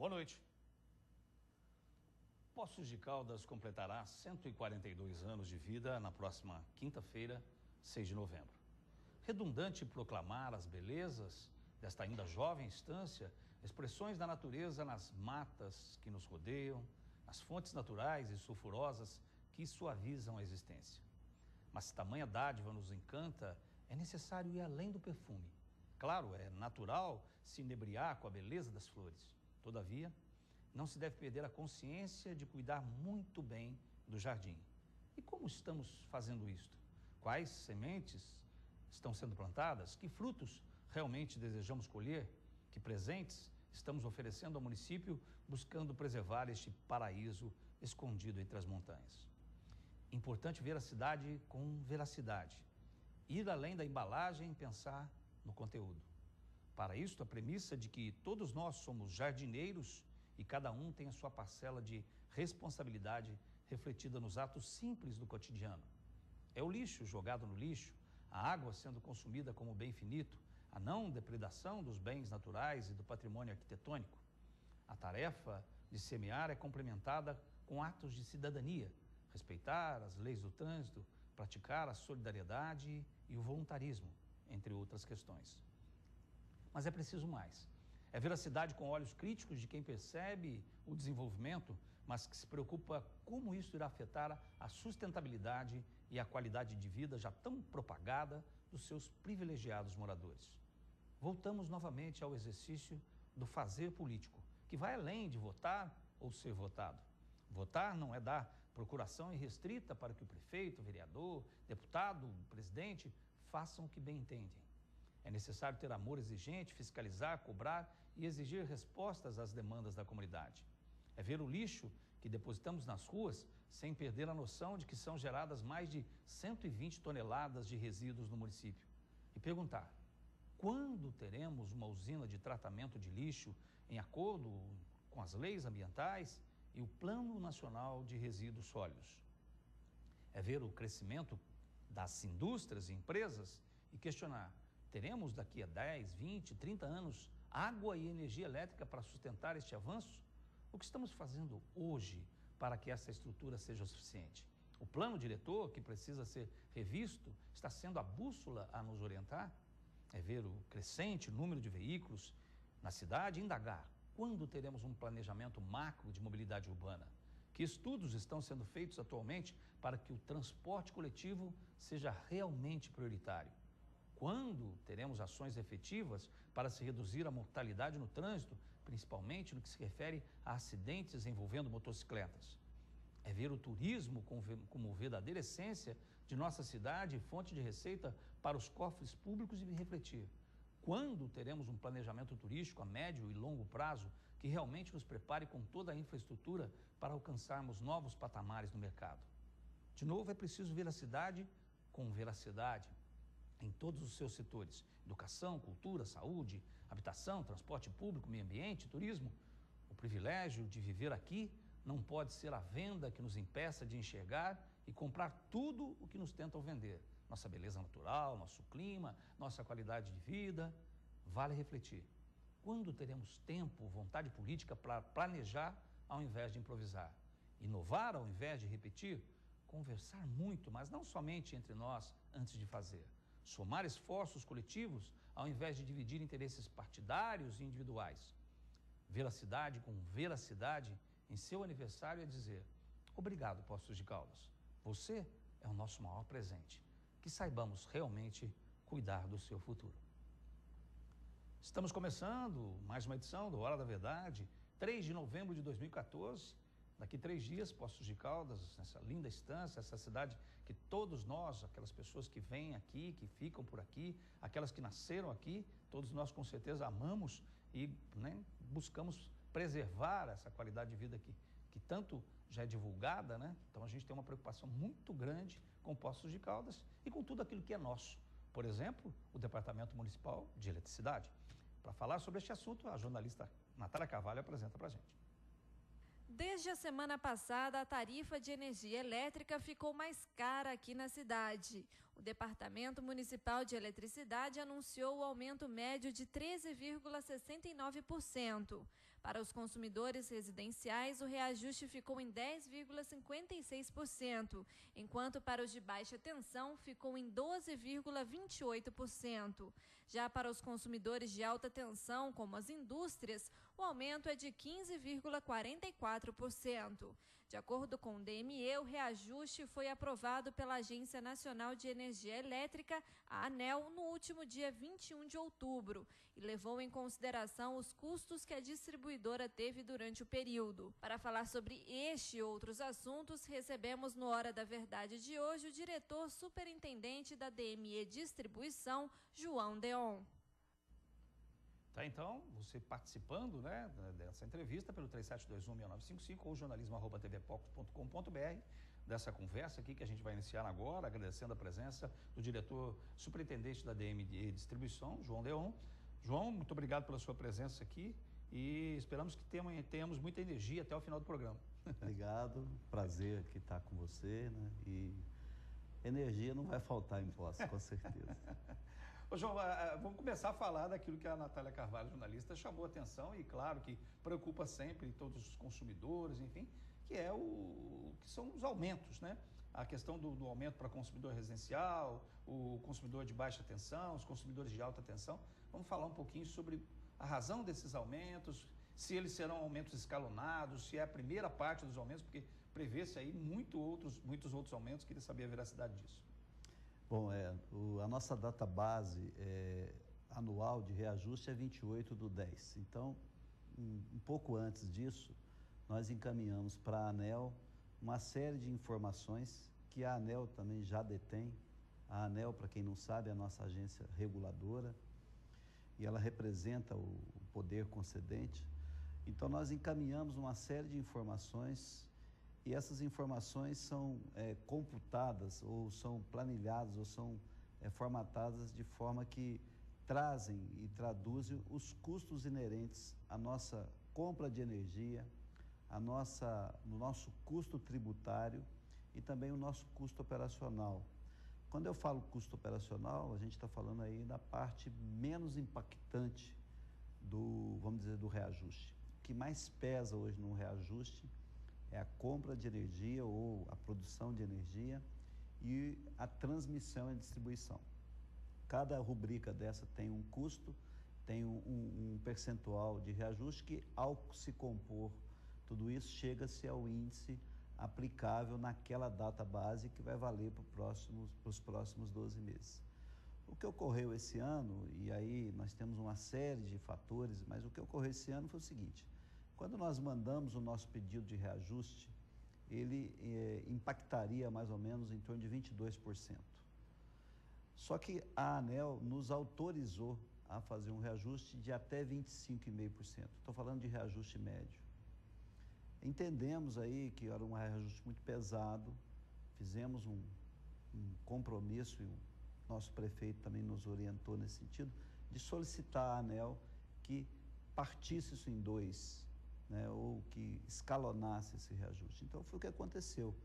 Boa noite. Poços de Caldas completará 142 anos de vida na próxima quinta-feira, 6 de novembro. Redundante proclamar as belezas desta ainda jovem estância, expressões da natureza nas matas que nos rodeiam, as fontes naturais e sulfurosas que suavizam a existência. Mas se tamanha dádiva nos encanta, é necessário ir além do perfume. Claro, é natural se inebriar com a beleza das flores. Todavia, não se deve perder a consciência de cuidar muito bem do jardim. E como estamos fazendo isto? Quais sementes estão sendo plantadas? Que frutos realmente desejamos colher? Que presentes estamos oferecendo ao município buscando preservar este paraíso escondido entre as montanhas? Importante ver a cidade com veracidade. Ir além da embalagem e pensar no conteúdo. Para isso, a premissa de que todos nós somos jardineiros e cada um tem a sua parcela de responsabilidade refletida nos atos simples do cotidiano. É o lixo jogado no lixo, a água sendo consumida como bem finito, a não depredação dos bens naturais e do patrimônio arquitetônico. A tarefa de semear é complementada com atos de cidadania, respeitar as leis do trânsito, praticar a solidariedade e o voluntarismo, entre outras questões. Mas é preciso mais. É ver a cidade com olhos críticos de quem percebe o desenvolvimento, mas que se preocupa como isso irá afetar a sustentabilidade e a qualidade de vida já tão propagada dos seus privilegiados moradores. Voltamos novamente ao exercício do fazer político, que vai além de votar ou ser votado. Votar não é dar procuração irrestrita para que o prefeito, o vereador, deputado, o presidente façam o que bem entendem. É necessário ter amor exigente, fiscalizar, cobrar e exigir respostas às demandas da comunidade. É ver o lixo que depositamos nas ruas sem perder a noção de que são geradas mais de 120 toneladas de resíduos no município. E perguntar, quando teremos uma usina de tratamento de lixo em acordo com as leis ambientais e o Plano Nacional de Resíduos Sólidos? É ver o crescimento das indústrias e empresas e questionar, teremos daqui a 10, 20, 30 anos água e energia elétrica para sustentar este avanço? O que estamos fazendo hoje para que essa estrutura seja suficiente? O plano diretor, que precisa ser revisto, está sendo a bússola a nos orientar? É ver o crescente número de veículos na cidade e indagar quando teremos um planejamento macro de mobilidade urbana. Que estudos estão sendo feitos atualmente para que o transporte coletivo seja realmente prioritário? Quando teremos ações efetivas para se reduzir a mortalidade no trânsito, principalmente no que se refere a acidentes envolvendo motocicletas? É ver o turismo como verdadeira essência de nossa cidade e fonte de receita para os cofres públicos e refletir. Quando teremos um planejamento turístico a médio e longo prazo que realmente nos prepare com toda a infraestrutura para alcançarmos novos patamares no mercado? De novo, é preciso ver a cidade com veracidade, em todos os seus setores: educação, cultura, saúde, habitação, transporte público, meio ambiente, turismo. O privilégio de viver aqui não pode ser a venda que nos impeça de enxergar e comprar tudo o que nos tentam vender. Nossa beleza natural, nosso clima, nossa qualidade de vida. Vale refletir. Quando teremos tempo, vontade política para planejar ao invés de improvisar? Inovar ao invés de repetir? Conversar muito, mas não somente entre nós antes de fazer. Somar esforços coletivos ao invés de dividir interesses partidários e individuais. Ver a cidade com veracidade em seu aniversário é dizer: obrigado, Poços de Caldas. Você é o nosso maior presente. Que saibamos realmente cuidar do seu futuro. Estamos começando mais uma edição do Hora da Verdade, 3 de novembro de 2014. Daqui 3 dias, Poços de Caldas, essa linda estância, essa cidade que todos nós, aquelas pessoas que vêm aqui, que ficam por aqui, aquelas que nasceram aqui, todos nós com certeza amamos e buscamos preservar essa qualidade de vida que tanto já é divulgada, né? Então a gente tem uma preocupação muito grande com Poços de Caldas e com tudo aquilo que é nosso. Por exemplo, o Departamento Municipal de Eletricidade. Para falar sobre este assunto, a jornalista Natália Carvalho apresenta para a gente. Desde a semana passada, a tarifa de energia elétrica ficou mais cara aqui na cidade. O Departamento Municipal de Eletricidade anunciou o aumento médio de 13,69%. Para os consumidores residenciais, o reajuste ficou em 10,56%, enquanto para os de baixa tensão ficou em 12,28%. Já para os consumidores de alta tensão, como as indústrias, o aumento é de 15,44%. De acordo com o DME, o reajuste foi aprovado pela Agência Nacional de Energia Elétrica, a ANEEL, no último dia 21 de outubro e levou em consideração os custos que a distribuidora teve durante o período. Para falar sobre este e outros assuntos, recebemos no Hora da Verdade de hoje o diretor superintendente da DME Distribuição, João Deon. Tá, então, você participando, né, dessa entrevista pelo 3721-6955 ou jornalismo@tvpox.com.br, dessa conversa aqui que a gente vai iniciar agora, agradecendo a presença do diretor superintendente da DME Distribuição, João Deon. João, muito obrigado pela sua presença aqui e esperamos que tenhamos muita energia até o final do programa. Obrigado, prazer aqui estar com você, né? E energia não vai faltar em Poços, com certeza. Ô, João, vamos começar a falar daquilo que a Natália Carvalho, jornalista, chamou a atenção e, claro, que preocupa sempre todos os consumidores, enfim, que são os aumentos, né? A questão do aumento para consumidor residencial, o consumidor de baixa tensão, os consumidores de alta tensão. Vamos falar um pouquinho sobre a razão desses aumentos, se eles serão aumentos escalonados, se é a primeira parte dos aumentos, porque prevê-se aí muitos outros aumentos. Queria saber a veracidade disso. Bom, a nossa data base anual de reajuste é 28/10. Então, um pouco antes disso, nós encaminhamos para a ANEEL uma série de informações que a ANEEL também já detém. A ANEEL, para quem não sabe, é a nossa agência reguladora e ela representa o poder concedente. Então, nós encaminhamos uma série de informações e essas informações são computadas ou são planilhadas ou são formatadas de forma que trazem e traduzem os custos inerentes à nossa compra de energia, no nosso custo tributário e também o nosso custo operacional. Quando eu falo custo operacional, a gente está falando aí da parte menos impactante vamos dizer, do reajuste. O que mais pesa hoje no reajuste é a compra de energia ou a produção de energia e a transmissão e distribuição. Cada rubrica dessa tem um custo, tem um percentual de reajuste que, ao se compor tudo isso, chega-se ao índice aplicável naquela data base que vai valer para os próximos 12 meses. O que ocorreu esse ano, e aí nós temos uma série de fatores, mas o que ocorreu esse ano foi o seguinte: quando nós mandamos o nosso pedido de reajuste, ele impactaria mais ou menos em torno de 22%. Só que a ANEEL nos autorizou a fazer um reajuste de até 25,5%. Estou falando de reajuste médio. Entendemos aí que era um reajuste muito pesado, fizemos um compromisso, e o nosso prefeito também nos orientou nesse sentido, de solicitar à ANEEL que partisse isso em dois, né, ou que escalonasse esse reajuste. Então foi o que aconteceu.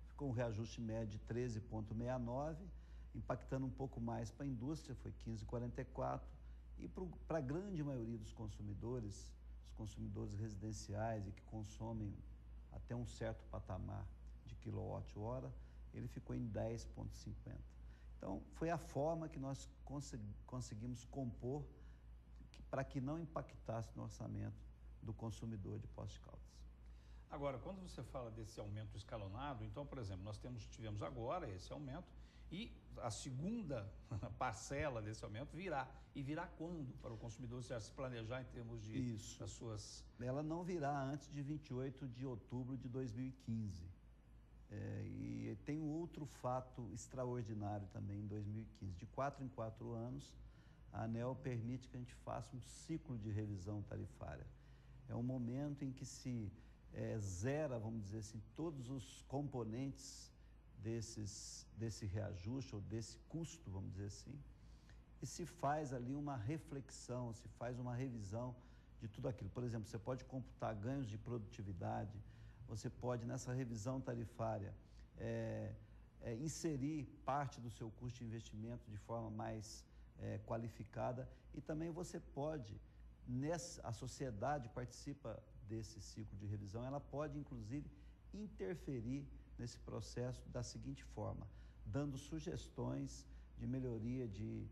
Ficou um reajuste médio de 13,69, impactando um pouco mais para a indústria, foi 15,44, e para a grande maioria dos consumidores, os consumidores residenciais e que consomem até um certo patamar de quilowatt-hora, ele ficou em 10,50. Então, foi a forma que nós conseguimos compor para que não impactasse no orçamento do consumidor de Poços de Caldas. Agora, quando você fala desse aumento escalonado, então, por exemplo, nós tivemos agora esse aumento e a segunda parcela desse aumento virá. E virá quando para o consumidor se planejar em termos de Isso. as suas... Ela não virá antes de 28 de outubro de 2015. E tem um outro fato extraordinário também em 2015. De 4 em 4 anos, a ANEEL permite que a gente faça um ciclo de revisão tarifária. É um momento em que se zera, vamos dizer assim, todos os componentes desse reajuste ou desse custo, vamos dizer assim, e se faz ali uma reflexão, se faz uma revisão de tudo aquilo. Por exemplo, você pode computar ganhos de produtividade, você pode, nessa revisão tarifária, inserir parte do seu custo de investimento de forma mais qualificada, e também você pode a sociedade participa desse ciclo de revisão, ela pode, inclusive, interferir nesse processo da seguinte forma, dando sugestões de melhoria de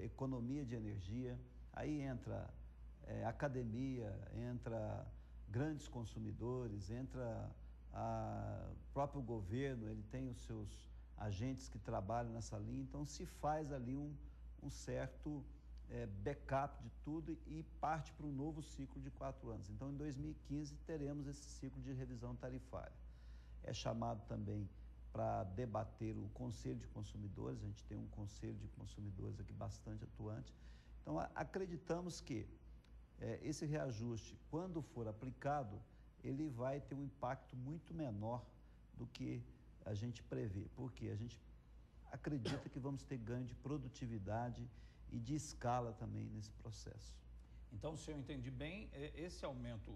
economia de energia. Aí entra academia, entra grandes consumidores, entra o próprio governo, ele tem os seus agentes que trabalham nessa linha, então se faz ali um certo backup de tudo e parte para um novo ciclo de 4 anos. Então, em 2015, teremos esse ciclo de revisão tarifária. É chamado também para debater o Conselho de Consumidores, a gente tem um Conselho de Consumidores aqui bastante atuante. Então, acreditamos que esse reajuste, quando for aplicado, ele vai ter um impacto muito menor do que a gente prevê, porque a gente acredita que vamos ter ganho de produtividade e de escala também nesse processo. Então, se eu entendi bem, esse aumento,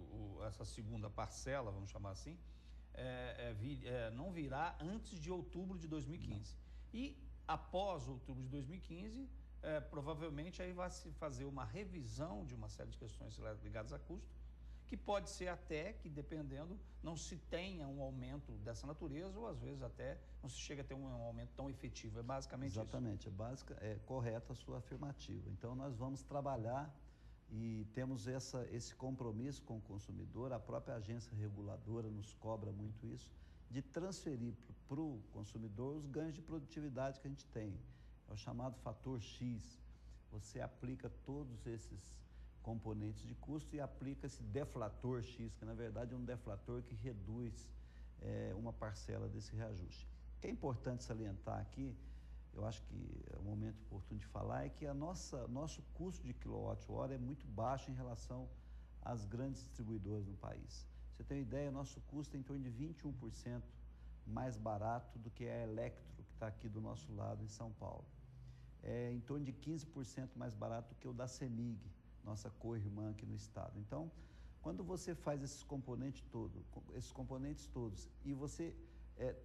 essa segunda parcela, vamos chamar assim, não virá antes de outubro de 2015. Não. E após outubro de 2015, provavelmente aí vai se fazer uma revisão de uma série de questões ligadas a custo, que pode ser até que, dependendo, não se tenha um aumento dessa natureza ou às vezes até não se chega a ter um aumento tão efetivo. É basicamente Exatamente, isso. É correta a sua afirmativa. Então, nós vamos trabalhar e temos esse compromisso com o consumidor, a própria agência reguladora nos cobra muito isso, de transferir para o consumidor os ganhos de produtividade que a gente tem. É o chamado fator X. Você aplica todos esses componentes de custo e aplica esse deflator X, que na verdade é um deflator que reduz uma parcela desse reajuste. O que é importante salientar aqui, eu acho que é um momento oportuno de falar, é que nosso custo de quilowatt-hora é muito baixo em relação às grandes distribuidoras no país. Você tem uma ideia, nosso custo é em torno de 21% mais barato do que a Electro, que está aqui do nosso lado em São Paulo. É em torno de 15% mais barato do que o da CEMIG, nossa co-irmã aqui no estado. Então, quando você faz esses componentes todos e você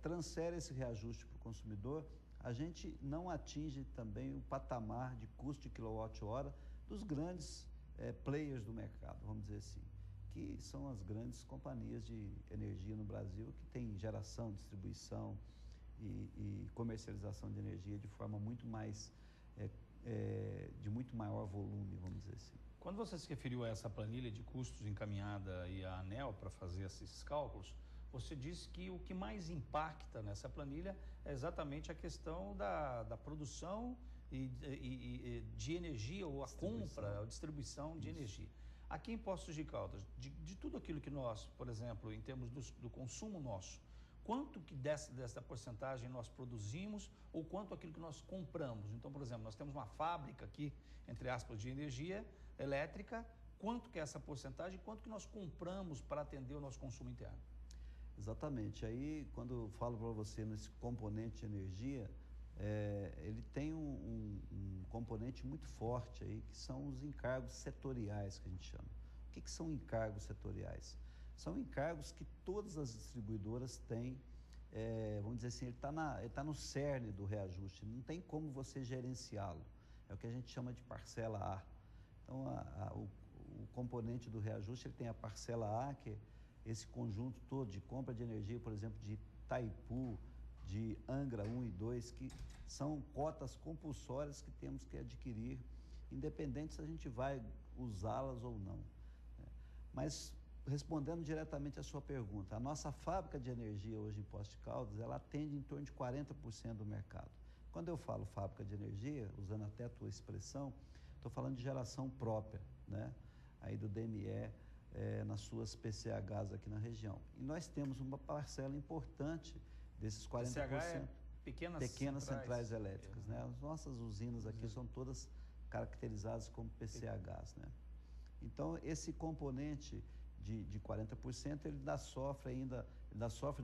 transfere esse reajuste para o consumidor, a gente não atinge também o patamar de custo de quilowatt-hora dos grandes players do mercado, vamos dizer assim, que são as grandes companhias de energia no Brasil, que têm geração, distribuição e comercialização de energia de forma muito mais, de muito maior volume, vamos dizer assim. Quando você se referiu a essa planilha de custos encaminhada aí à ANEEL para fazer esses cálculos, você disse que o que mais impacta nessa planilha é exatamente a questão da produção de energia ou a compra, a distribuição de energia. Aqui em Poços de Caldas, de tudo aquilo que nós, por exemplo, em termos do consumo nosso, quanto que dessa porcentagem nós produzimos ou quanto aquilo que nós compramos? Então, por exemplo, nós temos uma fábrica aqui, entre aspas, de energia elétrica, quanto que é essa porcentagem, quanto que nós compramos para atender o nosso consumo interno? Exatamente. Aí, quando eu falo para você nesse componente de energia, ele tem um componente muito forte aí, que são os encargos setoriais, que a gente chama. O que são encargos setoriais? São encargos que todas as distribuidoras têm, vamos dizer assim, ele tá no cerne do reajuste, não tem como você gerenciá-lo. É o que a gente chama de parcela A. Então, o componente do reajuste, ele tem a parcela A, que é esse conjunto todo de compra de energia, por exemplo, de Itaipu, de Angra 1 e 2, que são cotas compulsórias que temos que adquirir, independente se a gente vai usá-las ou não. Mas, respondendo diretamente à sua pergunta, a nossa fábrica de energia hoje em Poços de Caldas, ela atende em torno de 40% do mercado. Quando eu falo fábrica de energia, usando até a tua expressão, estou falando de geração própria, né? Aí do DME, nas suas PCHs aqui na região. E nós temos uma parcela importante desses 40%. PCH pequenas centrais elétricas, né? As nossas usinas aqui são todas caracterizadas como PCHs, né? Então, esse componente de 40%,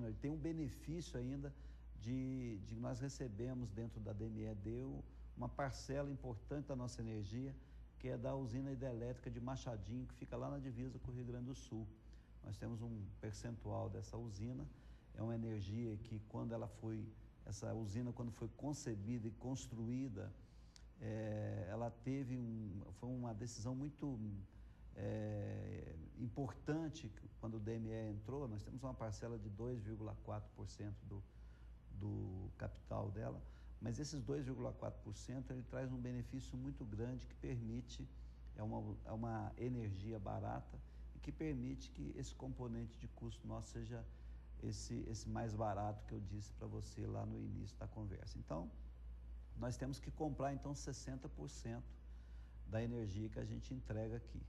ele tem um benefício ainda de nós recebemos dentro da DME uma parcela importante da nossa energia, que é da usina hidrelétrica de Machadinho, que fica lá na divisa com o Rio Grande do Sul. Nós temos um percentual dessa usina, é uma energia que essa usina quando foi concebida e construída, ela foi uma decisão muito importante quando o DME entrou. Nós temos uma parcela de 2,4% do capital dela, mas esses 2,4% ele traz um benefício muito grande que permite, é uma energia barata e que permite que esse componente de custo nosso seja esse mais barato que eu disse para você lá no início da conversa. Então, nós temos que comprar então 60% da energia que a gente entrega aqui.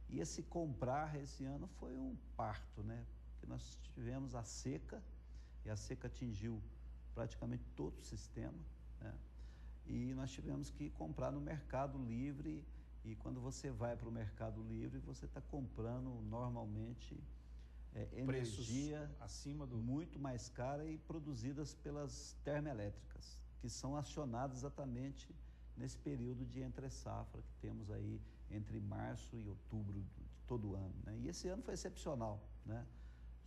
E esse comprar esse ano foi um parto, né? Porque nós tivemos a seca, e a seca atingiu praticamente todo o sistema, né? E nós tivemos que comprar no Mercado Livre, e quando você vai para o Mercado Livre, você está comprando normalmente energia acima do muito mais cara e produzidas pelas termoelétricas, que são acionadas exatamente nesse período de entre-safra que temos aí entre março e outubro de todo ano, né? E esse ano foi excepcional, né?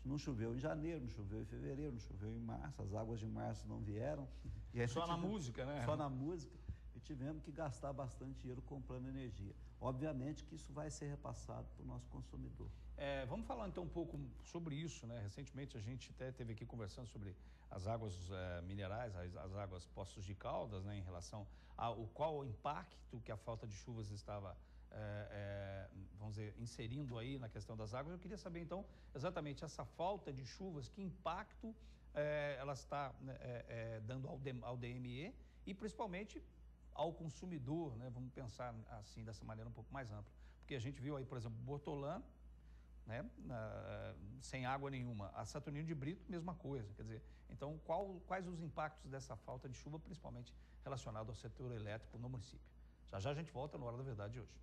Não choveu em janeiro, não choveu em fevereiro, não choveu em março, as águas de março não vieram. E aí só na música, né? Só na música. E tivemos que gastar bastante dinheiro comprando energia. Obviamente que isso vai ser repassado para o nosso consumidor. Vamos falar então um pouco sobre isso, né? Recentemente a gente até esteve aqui conversando sobre as águas minerais, as águas Poços de Caldas, né? Em relação ao qual o impacto que a falta de chuvas estava, vamos dizer, inserindo aí na questão das águas. Eu queria saber então exatamente essa falta de chuvas, que impacto ela está dando ao DME e principalmente ao consumidor, né? Vamos pensar assim, dessa maneira um pouco mais ampla. Porque a gente viu aí, por exemplo, Bortolã, né? Sem água nenhuma. A Saturnino de Brito, mesma coisa. Quer dizer, então quais os impactos dessa falta de chuva, principalmente relacionado ao setor elétrico no município? Já já a gente volta no Hora da Verdade de hoje.